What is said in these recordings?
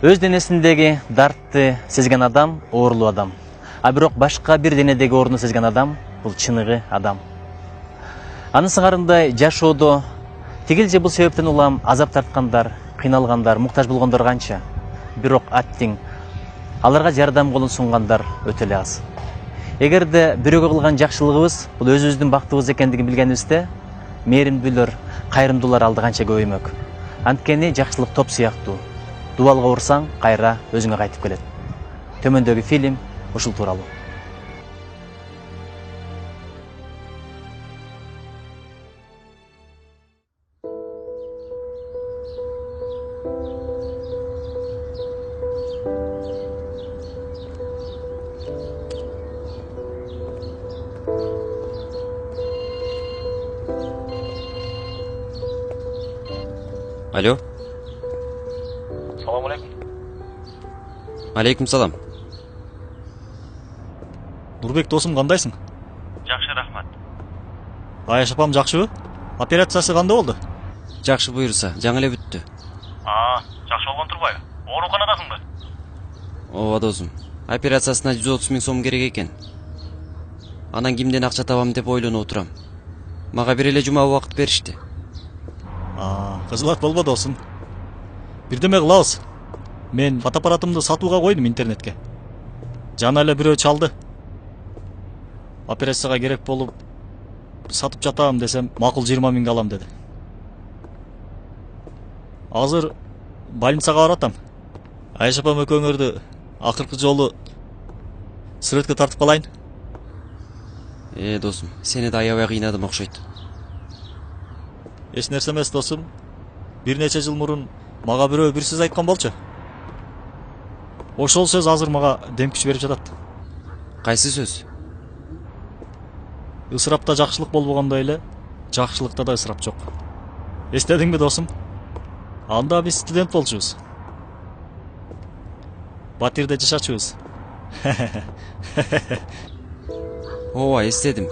Өз денесиндеги дартты сезген адам оорлуу адам. А бирок башка бир денедеги орну сезген адам бул чыныгы адам. Анын сыңарындай жашоодо тигил же бул себептен улам азап тарткандар, кыйналгандар, муктаж болгондор канча. Бирок аттиң аларга жардам колун сунгандар өтө эле аз. Эгерде бирөөгө кылган жакшылыгыбыз бул өзүбүздүн бактыбыз экендигин билгенибизде, мээримдүүлөр, кайрымдуулар алды канча көбөймөк. Анткени жакшылык топ сыяктуу. Дубалга урсаң, кайра өзүңө кайтып келет. Төмөндөгү фильм ушул тууралуу. Алло. Салам алейкум. Алейкум салам. Нурбек досум, кандайсың? Жакшы, рахмат. Аяш апам жакшыбы? Операциясы кандай болду? Жакшы буйруса, жаңы эле бүттү. Жакшы болгон турбайбы? Ооруканадасыңбы? Ооба досум. Операциясына 130 000 сом керек экен. Анан кимден акча табам деп ойлонуп отурам. Мага бир эле жума убакыт беришти. Кызылат болбо досум. Бирдеме кылабыз. Мен фотоаппаратымды сатууга койдум интернетке. Жана эле бирөө чалды. Операцияга керек болуп сатып жатам десем, макул 20 000 алам деди. Азыр больницага баратам. Аяш апам экөөңөрдү акыркы жолу сүрөткө тартып калайын. Досум, сени да аябай кыйнадым окшойт. Эч нерсе эмес досум. Бир нече жыл мурун мага бирөө бир сөз айткан болчу. Ошол сөз азыр мага дем күч берип жатат. Кайсы сөз? Ысырапта жакшылык болбогондой эле, жакшылыкта да ысырап жок. Эстедиңби досум? Анда биз студент болчубуз. Батирде жашачубуз. Ооба, эстедим.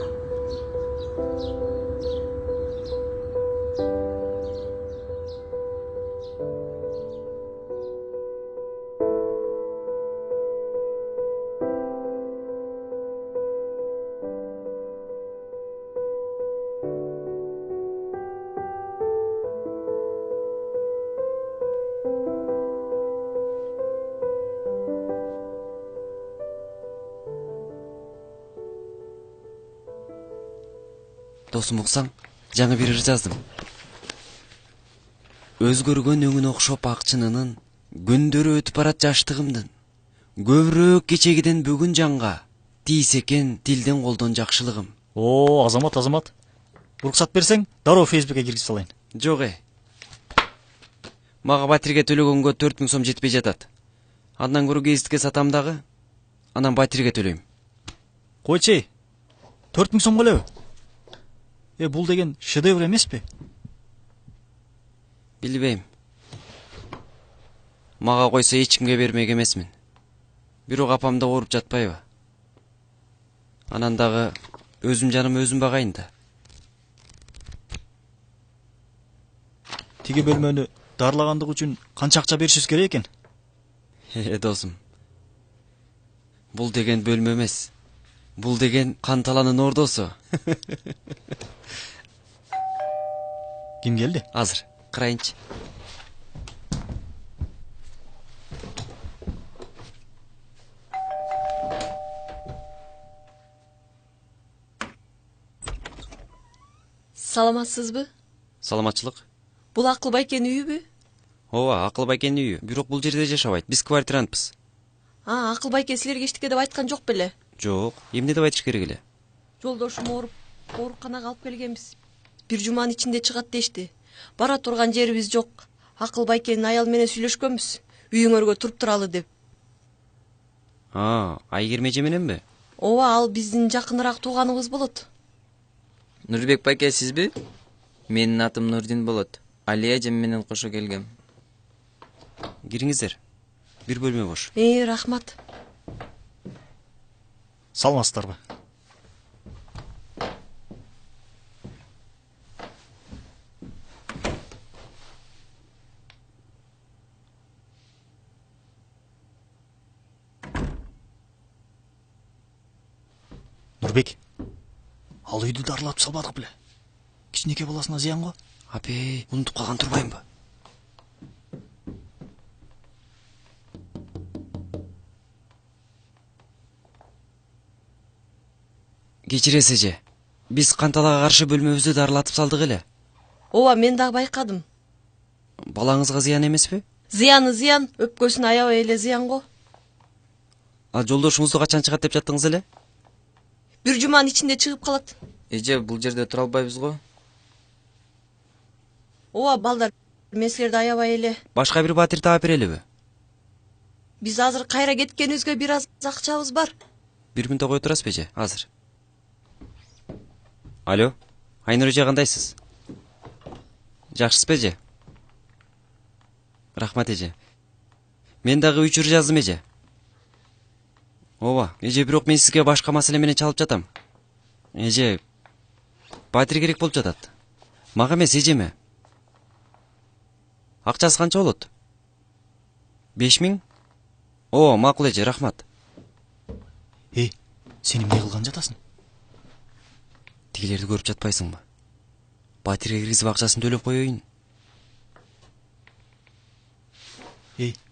Досум, уксаң, жаңы бир ыр жаздым. Өзгөргөн өңүн окшоп акчынынын, күндөрү өтүп барат жаштыгымдын. Көбүрөөк кечегиден бүгүн жанга, тийсе экен тилден колдон жакшылыгым. Азамат. Уруксат берсең, дароо Фейсбукке киргизип салайын. Жок. Мага батирге төлөгөнгө 4 000 сом жетпей жатат. Андан көрө гезитке сатам дагы, анан батирге төлөйм. Койчу, 4 000 сомго элеби? Бул деген шедевр эмеспи? Билбейм. Мага койсо эч кимге бермек эмесмин. Бирок апам да ооруп жатпайбы? Анан дагы өзүм жаным өзүм багайын да. Тиги бөлмөнү дарылагандык үчүн канча акча беришибиз керек экен? Досум. Бул деген бөлмө эмес. Бул деген Канталанын ордосу. Ким келди? Азыр, карайынчы. Саламатсызбы? Саламатчылык. Бул Акыл байкенин үйүбү? Ооба, Акыл байкенин үйү. Бирок бул жерде жашабайт. Биз квартирантпыз. Акыл байке силерге эчтеке деп айткан жок беле? Жок, эмне деп айтыш керек эле? Жолдошум ооруканага алып келгенбиз. Бир жуманын ичинде чыгат дешти. Бара турган жерибиз жок. Акыл байкенин аял менен сүйлөшкөнбүз. Үйүңөргө туруп туралы деп. Айгерме эже мененби? Ооба, ал биздин жакыныраак тууганыбыз болот. Нурбек байке, сизби? Менин атым Нурдин болот. Алия эжем менен кошо келгем. Кириңиздер. Бир бөлмө бош. Рахмат. Саламатсыздарбы? Нұрбек, ал үйді дарылатып салбадық біле. Кичинекей баласына зиян го. Апей, унутуп калган турбайм ба? Кечиресиз эже. Биз канталага каршы бөлмөбүздү дарылатып салдык эле. Ооба, мен дагы байкадым. Балаңызга зыян эмеспи? Зыяны зыян, өпкөсүн аябай эле зыян го. Ал жолдошуңузду качан чыгат деп жаттыңыз эле? Бир жуманын ичинде чыгып калат. Эже, бул жерде тура албайбыз го. Ооба, балдар, мен силерди аябай эле. Башка бир батир таап берелиби? Биз азыр кайра кеткенибизге бир аз акчабыз бар. 1 мүнөт кое турасызбы эже? Азыр. Алло, Айнур эже кандайсыз? Жакшысызбы эже? Рахмат эже. Мен дагы үчүр жаздым эже. Ооба, эже, бирок мен сизге башка маселе менен чалып жатам. Эже, батир керек болуп жатат. Мага эмес, эжеме. Акчасы канча болот? 5000? О, макул эже, рахмат. Сен эмне кылган жатасың? Тигилерди көрүп жатпайсыңбы? Батирге киргизип акчасын төлөп коеюн.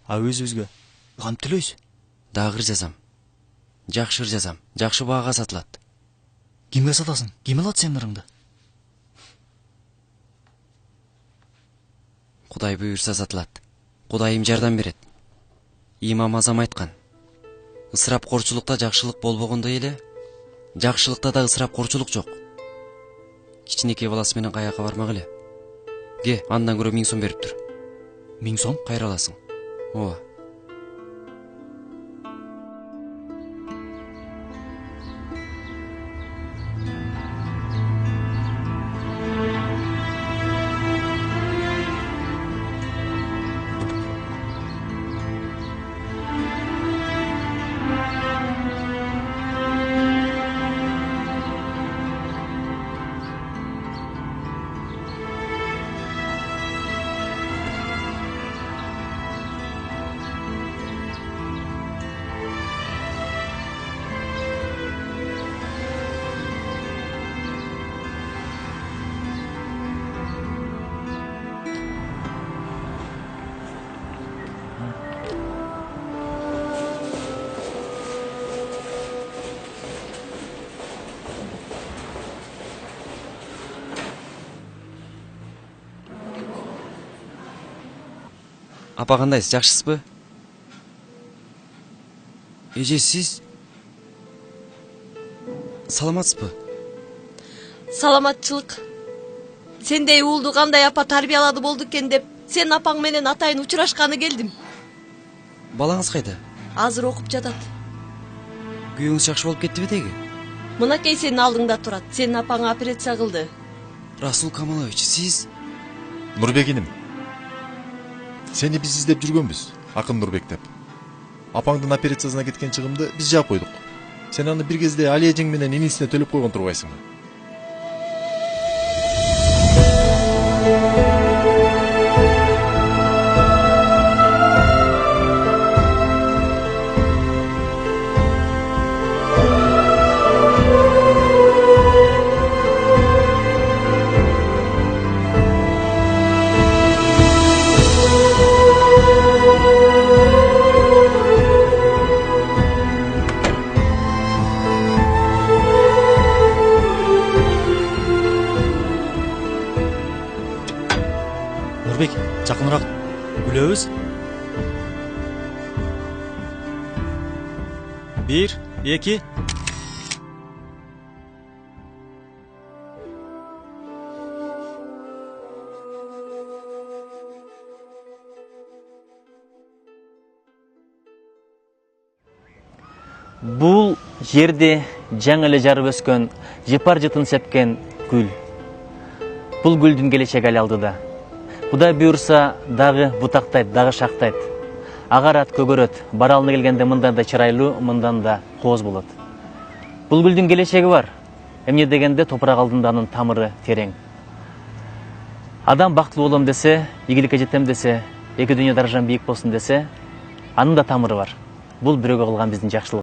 А өзүбүзгө кантип төлөйсүз? Дагы ыр жазам. Жакшы ыр жазам. Жакшы баага сатылат. Кимге сатасың? Ким алат сенин ырыңды? Кудай буйрса сатылат. Кудайым жардам берет. Имам Азам айткан. Ысырапкорчулукта жакшылык болбогондой эле, жакшылыкта да ысырапкорчулук жок. Кичинекей баласы менен каяка бармак эле. Ке, андан көрө 1000 сом берип тур. 1000 сом? Кайра аласың. Ооба. Апа, кандайсыз, жакшысызбы? Эже, сиз саламатсызбы? Саламатчылык. Сендей уулду кандай апа тарбиялады болду экен деп, сен апаң менен атайын учурашканы келдим. Балаңыз кайда? Азыр окуп жатат. Күйөөңүз жакшы болуп кеттиби теги? Мынакей сенин алдыңда турат. Сенин апаң операция кылды. Расул Камалович, сиз... Нурбек иним. Сени биз издеп жүргөнбүз, Акын Нурбек деп. Апаңдын операциясына кеткен чыгымды биз жаап койдук. Сен аны бир кезде Алия эжең менен инисине төлөп койгон турбайсыңбы? Нұрбек, жақынырақ күлөбүз. 1, 2. Бул жерде жаңы эле жарып өскөн, жыпар жытын сепкен гүл. Бул гүлдүн келечеги али алдыда. Кудай буйрса дагы бутактайт, дагы шактайт. Агарат, көгөрөт, баралына келгенде мындан да чырайлуу, мындан да кооз болот. Бул гүлдүн келечеги бар. Эмне дегенде топурак алдында анын тамыры терең. Адам бактылуу болом десе, ийгиликке жетем десе, эки дүйнө даражам бийик болсун десе, анын да тамыры бар. Бул бирөөгө кылган биздин жакшылык.